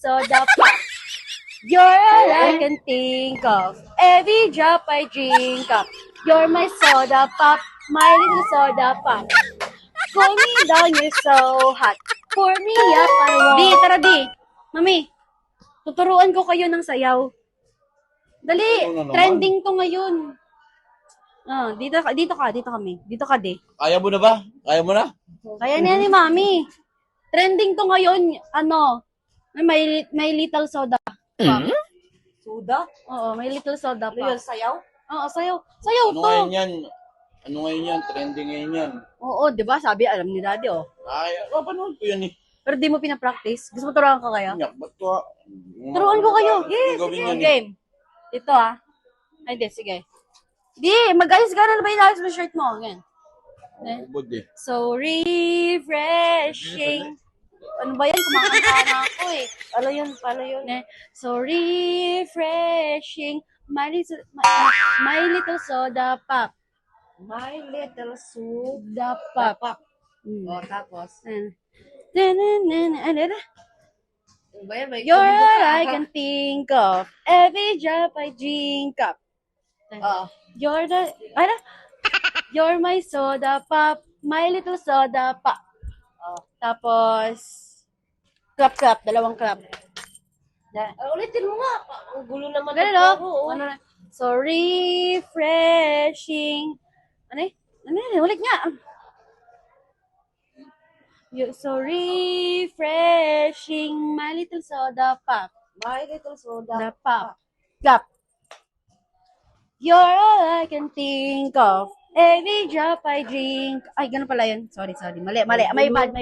soda pop. You're all I can think of. Every drop I drink up. You're my soda pop, my little soda pop. Cool me down, you're so hot. Pour me up, I want. Di, tara di. Mami, tuturuan ko kayo ng sayaw. Dali, trending to ngayon. Dito kami. Dito ka, di. Kaya mo na ba? Kaya mo na? Kaya na ni Mami. Trending to ngayon, may little soda. Suda? Oo, may little soda Ano yun, pa. sayaw? Oo, sayaw. Sayaw Ano to. ngayon yan? Ano ngayon yan? Trending ngayon yan. Oo, di ba? Sabi, alam ni Daddy, oh. Ay, papanood ko yan eh. Pero di mo pinapractice. Gusto mo turuan ko kayo? Yak, ba't ko? Turuan ko kayo. Yes, Gawin sige. yan eh. Game. Ito, ah. Ay, di, sige. Di, mag-ayos ka na ba yung ayos mo shirt mo? Ganyan. Ubod eh. So refreshing. Ano ba yan? Kumakanta na ako eh. Palo yun. So refreshing. My little soda pop. My little soup. Soda pop. O, tapos. Ano Ba yan? May You're kumibo all ka. I can think of. Every drop I drink up. Oo. You're my soda pop. My little soda pop. Tapos, clap. Dalawang clap. Ulitin mo nga. Ang gulo naman. Ganun, ng no? turo, oh. Ano na? So refreshing. Ano ulit nga. So refreshing. My little soda pop. My little soda. The pop. Clap. You're all I can think of. Every drop I drink. Ay, ganun pala yun. Sorry. Mali. May bad.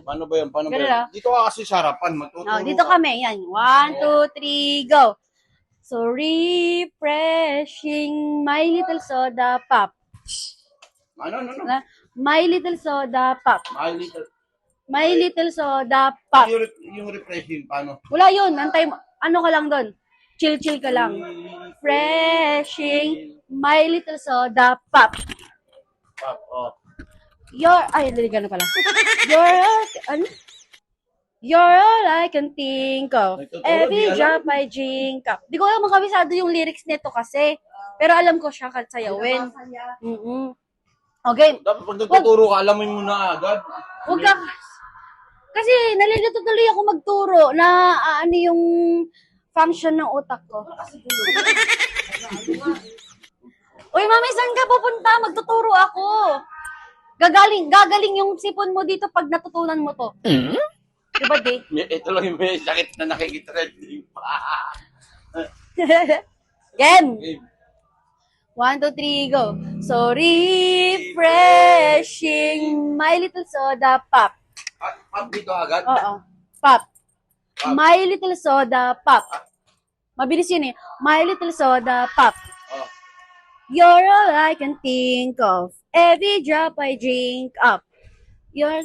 Paano ba yan? Paano ba Ganun yan? ah. Dito ka kasi sa harapan. Magtuturo Dito ka. kami. Yan. 1, 2, 3, go. So refreshing. My little soda pop. Ano? My little soda pop. My little... My little soda pop. Yung refreshing, paano? Wala yun. Antay mo. Ano ka lang doon? Chill ka lang. Refreshing. My little soda pop. Pop, oh. Ganun pala. You're all I can think of. Nagtuturo, Every di alam. drop I drink up. Di ko alam makabisado yung lyrics nito kasi. Pero alam ko siya sayawin. Okay. Dapat pag nagtuturo ka, alamin mo na agad. Huwag ka. Kasi nalilito tuloy ako magturo na ano yung function ng utak ko. Uy, mami, saan ka pupunta? Magtuturo ako. Gagaling yung sipon mo dito pag natutunan mo to. Diba, di? Ito lang yung may sakit na nakikitrending pa. Game. Okay. 1, 2, 3, go. So refreshing. My little soda pop. Pop dito agad? Oo. Pop. My little soda pop. Mabilis yun eh. My little soda pop. Oh. You're all I can think of. Every drop I drink up. You're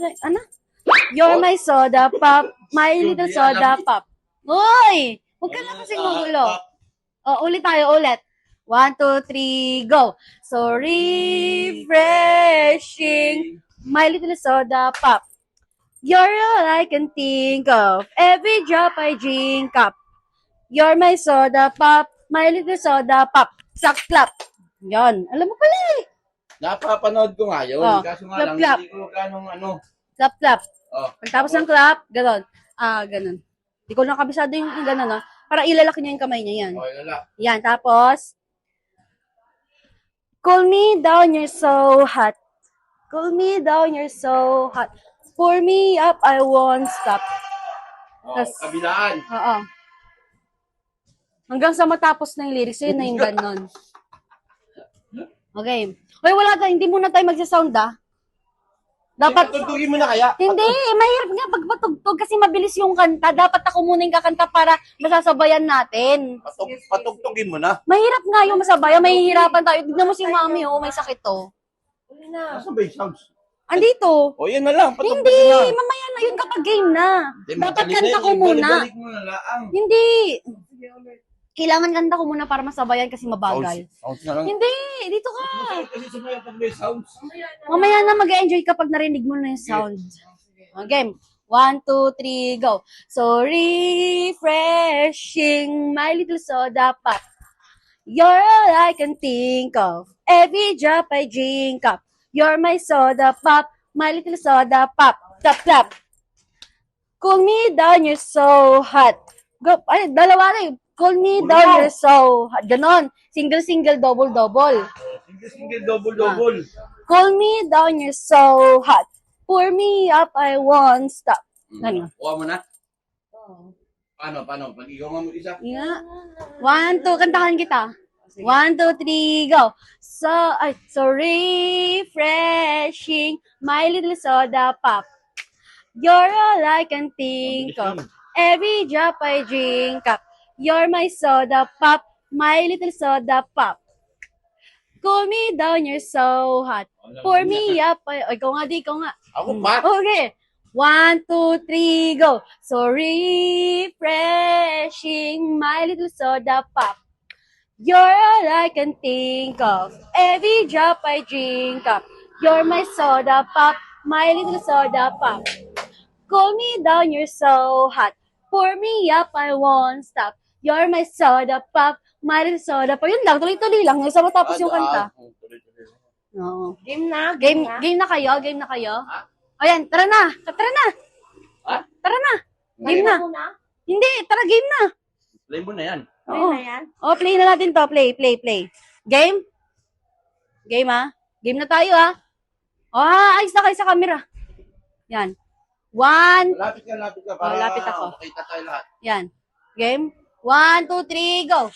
my soda pop. My little soda pop. Uy! Huwag ka na kasing magulo. Ulit tayo. 1, 2, 3, go. So refreshing. My little soda pop. You're all I can think of. Every drop I drink up. You're my soda pop. My little soda pop. Sak clap. Yan. Alam mo pala eh. Napapanood ko nga yun. Oh, Kaso nga lang, clap. hindi ko ganong ano. Clap. Oh. Pagtapos ng clap, ganon. Ganon. Hindi ko nakabisado yung ganon, no? Para ilalaki niya yung kamay niya, yan. Okay, lala. Yan, tapos, cool me down, you're so hot. Cool me down, you're so hot. Pour me up, I won't stop. Oh, Tas- kabilaan. Oo. Hanggang sa matapos na yung lyrics, yun na yung ganon. Okay. Hoy, hindi muna tayo magsasound, Dapat, Tutugin mo na kaya? hindi, mahirap nga pag patugtog kasi mabilis yung kanta. Dapat ako muna yung kakanta para masasabayan natin. Patugtugin mo na. Mahirap nga yung masabayan, mahihirapan tayo. Tignan mo si mami, may sakit to. Uli na. Nasa ba yung sounds? Andito. O, yan na lang. Patugtugin Hindi, na. mamaya na yun kapag game na. Hindi, Dapat madali kanta na ko yun. muna. Balik mo na lang. Hindi. Kailangan kanta ko muna para masabayan kasi mabagal. Sounds na lang. Hindi, dito ka. Kasi sumayaw pag may sounds. Mamaya na mag-enjoy kapag narinig mo na yung sound. Game. 1, 2, 3, go. So refreshing, my little soda pop. You're all I can think of. Every drop I drink up. You're my soda pop, my little soda pop. Tap, tap. Cool me down, you're so hot. Go, ay, dalawa na yun. Cool me down, you're so hot. Ganon. Single, single, double, double. Single, double. Cool me down, you're so hot. Pour me up, I won't stop. Ganun. Kuha mo na. Paano? Pag-igaw mo isa. Yeah. 1, 2, kantahan kita. 1, 2, 3, go. So refreshing, my little soda pop. You're all I can think of. Every drop I drink up. You're my soda pop, my little soda pop. Cool me down, you're so hot. Pour me up. Ay, ikaw nga, ikaw nga. Ako pa. Okay. 1, 2, 3, go. So refreshing, my little soda pop. You're all I can think of. Every drop I drink up. You're my soda pop, my little soda pop. Cool me down, you're so hot. Pour me up, I won't stop. You're my soda pop, my little soda pop. Yun lang, tuloy-tuloy lang. Yung sa matapos yung kanta. Oo. Game na. Game na kayo? Game na kayo? Ayan, tara na. Tara na. Ha? Tara na. Game na. Hindi, tara, game na. Play mo na yan. Oo. na yan? Oh, play na natin to. Play. Game? Game, ha? Game na tayo, ha? Oh, ayos na kayo sa camera. Yan. 1. Lapit ka. Oh, lapit ako. Makita tayo lahat. Yan. Game? 1, 2, 3, go.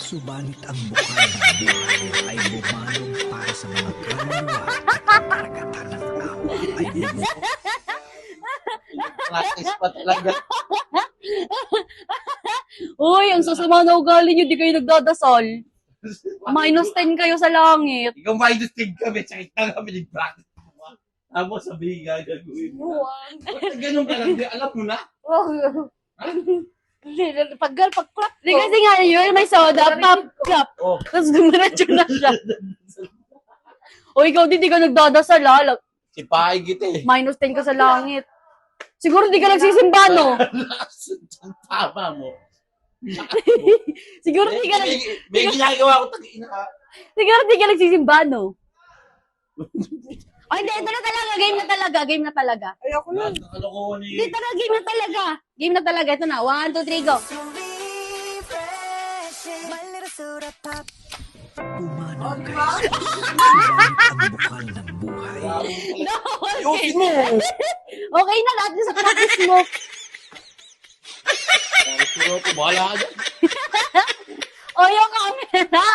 Subalit ang bukal ng buhay ay bumanong para sa mga kaluluwa at karagatan ng tao ay bumukal. Practice pa talaga. Uy, ang sasama na ugali nyo, di kayo nagdadasal. Minus 10 kayo sa langit. Ikaw mainustig kami. Sakit na kami ni practice. Tapos sabihin nga gagawin mo. Bakit ganun ka lang? Alam mo na? Pag-clap Di kasi nga yun, may soda, pop, clap. Oh. Tapos dumiretso na siya. O ikaw di ka nagdadasal, ha? Si Pahay kita eh. Minus 10 ka sa langit. Siguro di ka nagsisimba, no? Ang tama mo. Siguro di ka May ginagawa ko tag-ina ka. Siguro di ka nagsisimba, no? Ay, hindi, ito na talaga. Game na talaga. Ayoko na. Nakalokohan ni... Hindi, tara, game na talaga. Game na talaga. Ito na. 1, 2, 3, go. Bumanong kayo. Subalit ang bukal ng buhay. No, Ayusin mo! okay na lahat sa practice mo. Bahala ka dyan. O, yung camera.